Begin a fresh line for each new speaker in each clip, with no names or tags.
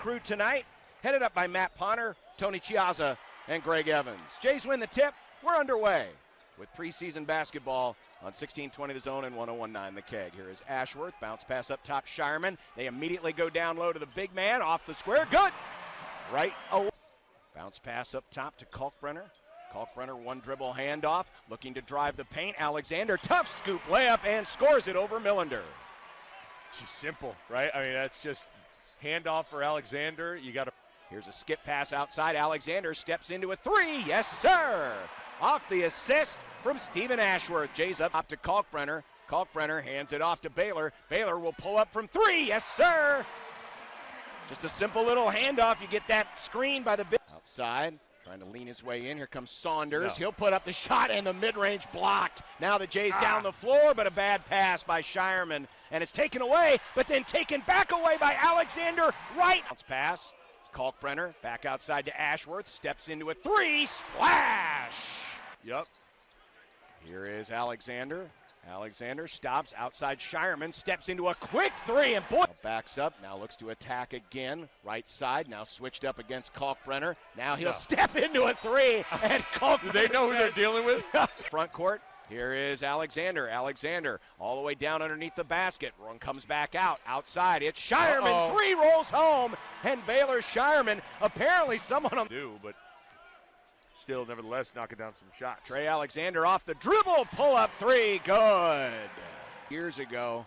Crew tonight, headed up by Matt Ponner, Tony Chiazza, and Greg Evans. Jays win the tip. We're underway with preseason basketball on 1620 The Zone and 101.9 The Keg. Here is Ashworth, bounce pass up top, Shireman. They immediately go down low to the big man, off the square, good! Right away. Bounce pass up top to Kalkbrenner. Kalkbrenner, one dribble handoff, looking to drive the paint. Alexander, tough scoop layup, and scores it over Millender.
It's simple, right? I mean, that's just handoff for Alexander. You got to.
Here's a skip pass outside. Alexander steps into a three. Yes, sir. Off the assist from Stephen Ashworth. Jays up to Kalkbrenner. Kalkbrenner hands it off to Baylor. Baylor will pull up from three. Yes, sir. Just a simple little handoff. You get that screen by the big. Outside, trying to lean his way in. Here comes Saunders.
No.
He'll put up the shot, and the mid-range blocked. Now the Jays down the floor, but a bad pass by Shireman. And it's taken away, but then taken back away by Alexander. Right. Pass. Kalkbrenner back outside to Ashworth. Steps into a three. Splash.
Yep.
Here is Alexander. Alexander stops outside Shireman, steps into a quick three, and boy, backs up, now looks to attack again, right side, now switched up against Kalkbrenner. Now he'll step into a three, and Kalkbrenner.
Do they know who they're dealing with?
Front court, here is Alexander. Alexander all the way down underneath the basket. Run comes back out, outside, it's Shireman, three rolls home, and Baylor Shireman, apparently someone on
but still, nevertheless, knocking down some shots.
Trey Alexander off the dribble, pull-up three, good. Years ago,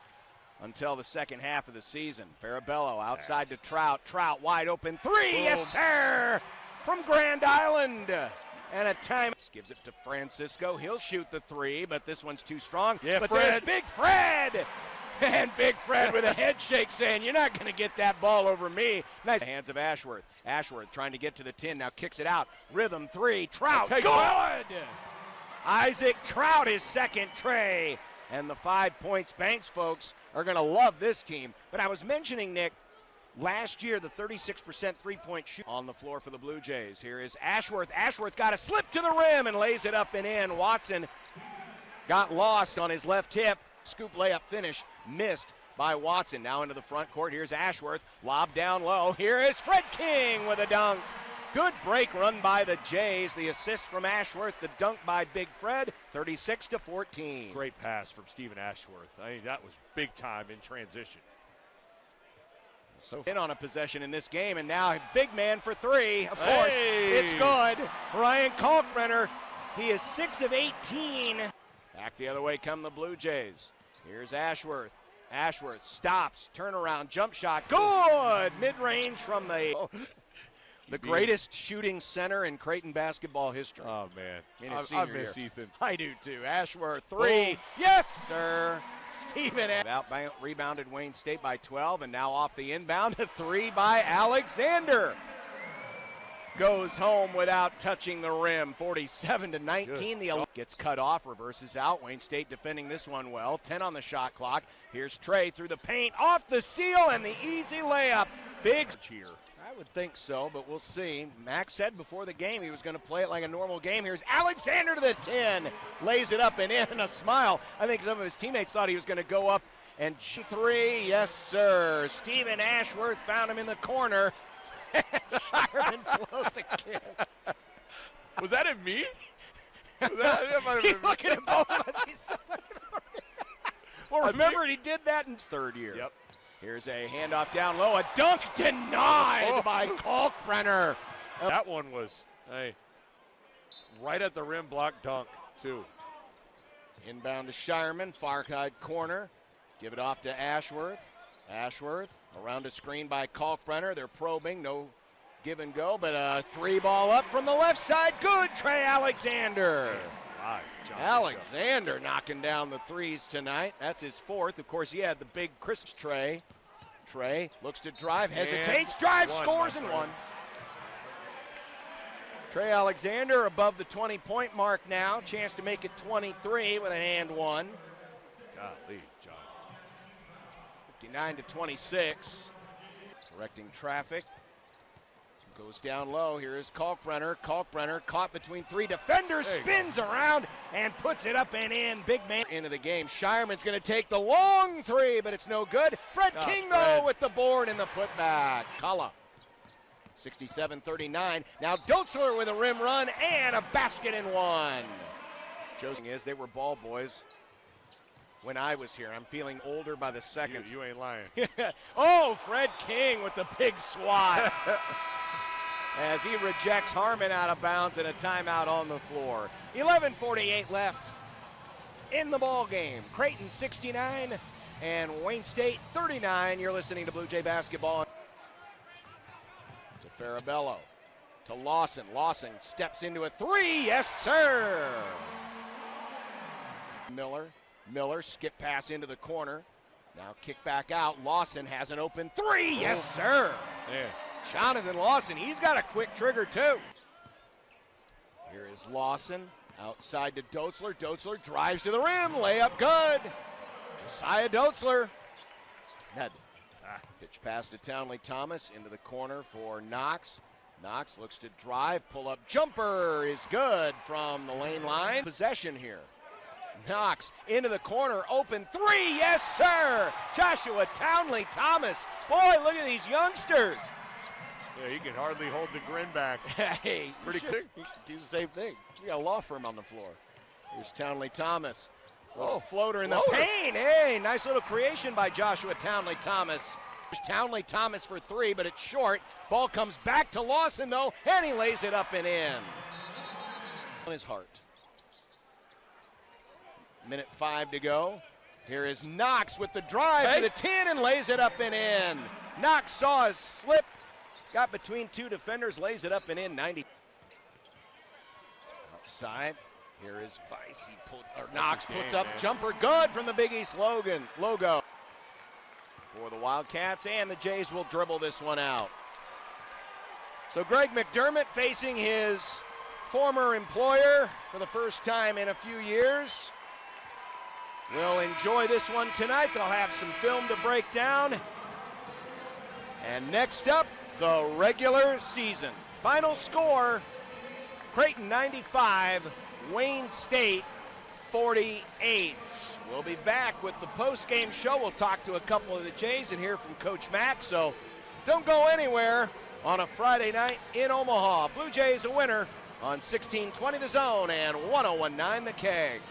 until the second half of the season, Farabello outside to Trout. Trout wide open three, boom. Yes, sir, from Grand Island. And a time. Gives it to Francisco. He'll shoot the three, but this one's too strong.
Yeah,
but
Fred.
there's Big Fred. And Big Fred with a head shake saying, you're not going to get that ball over me. Nice. Hands of Ashworth. Ashworth trying to get to the 10, now kicks it out. Rhythm three, Trout,
okay,
good! Isaac Trout is second, Trey. And the 5 points. Banks folks are going to love this team. But I was mentioning, Nick, last year the 36% three-point shoot on the floor for the Blue Jays. Here is Ashworth. Ashworth got a slip to the rim and lays it up and in. Watson got lost on his left hip. Scoop layup finish, missed by Watson. Now into the front court. Here's Ashworth. Lob down low. Here is Fred King with a dunk. Good break run by the Jays. The assist from Ashworth. The dunk by Big Fred. 36-14.
Great pass from Stephen Ashworth. I mean, that was big time in transition.
So in on a possession in this game, and now big man for three. Of course, it's good. Ryan Kalkbrenner. He is 6 of 18. Back the other way come the Blue Jays. Here's Ashworth. Ashworth stops, turnaround, jump shot. Good! Mid-range from the greatest shooting center in Creighton basketball history.
Oh, man.
I
miss Ethan.
I do, too. Ashworth, three. Yes, sir. Stephen outbound, rebounded Wayne State by 12, and now off the inbound, a three by Alexander. Goes home without touching the rim, 47-19. The gets cut off, reverses out. Wayne State defending this one well. 10 on the shot clock. Here's Trey through the paint, off the seal, and the easy layup. Big cheer. I would think so, but we'll see. Max said before the game he was going to play it like a normal game. Here's Alexander to the 10. Lays it up and in, and a smile. I think some of his teammates thought he was going to go up and shoot three. Yes, sir. Stephen Ashworth found him in the corner. Shireman blows a kiss.
Was that at me?
He's looking at both of us. He's still looking at me. Well, remember, he did that in his third year.
Yep.
Here's a handoff down low. A dunk denied by Kalkbrenner.
That one was right at the rim block dunk, too.
Inbound to Shireman, far side corner. Give it off to Ashworth. Ashworth around a screen by Kalkbrenner. They're probing, no give and go, but a three ball up from the left side. Good, Trey Alexander. Alexander knocking down the threes tonight. That's his fourth. Of course, he had the big crisp Trey. Trey looks to drive, hesitates, drives, scores, and one. Trey Alexander above the 20-point mark now. Chance to make it 23 with an and one.
Golly, John.
59-26. Directing traffic. Goes down low. Here is Kalkbrenner. Kalkbrenner caught between three defenders, spins around and puts it up and in. Big man into the game. Shireman's going to take the long three, but it's no good. Fred King, though, with the board and the putback. Kala 67-39. Now Dotzler with a rim run and a basket and one. Josie is they were ball boys when I was here. I'm feeling older by the second.
You ain't lying.
Oh, Fred King with the big swat. As he rejects Harmon out of bounds and a timeout on the floor. 11:48 left in the ball game. Creighton 69 and Wayne State 39. You're listening to Blue Jay basketball. To Farabello, to Lawson. Lawson steps into a three. Yes, sir. Miller skip pass into the corner. Now kick back out. Lawson has an open three. Yes, sir.
Yeah.
Jonathan Lawson, he's got a quick trigger too. Here is Lawson, outside to Dotzler. Dotzler drives to the rim, layup good. Josiah Dotzler. Pitch pass to Townley Thomas into the corner for Knox. Knox looks to drive, pull-up jumper is good from the lane line. Possession here. Knox into the corner, open three, yes sir! Joshua Townley Thomas. Boy, look at these youngsters.
Yeah, he can hardly hold the grin back.
Hey,
Pretty
quick. He should do the same thing. We got a law firm on the floor. Here's Townley Thomas. Oh, floater in the paint. Hey, nice little creation by Joshua Townley Thomas. There's Townley Thomas for three, but it's short. Ball comes back to Lawson, though, and he lays it up and in. On his heart. Minute 5 to go. Here is Knox with the drive to the 10 and lays it up and in. Knox saw his slip. Got between two defenders, lays it up and in, 90. Outside, here is Vice. Knox puts up jumper good from the Big East logo. For the Wildcats, and the Jays will dribble this one out. So Greg McDermott facing his former employer for the first time in a few years. We'll enjoy this one tonight. They'll have some film to break down. And next up, the regular season. Final score, Creighton 95, Wayne State 48. We'll be back with the post-game show. We'll talk to a couple of the Jays and hear from Coach Mack. So don't go anywhere on a Friday night in Omaha. Blue Jays a winner on 1620 The Zone and 1019 The Keg.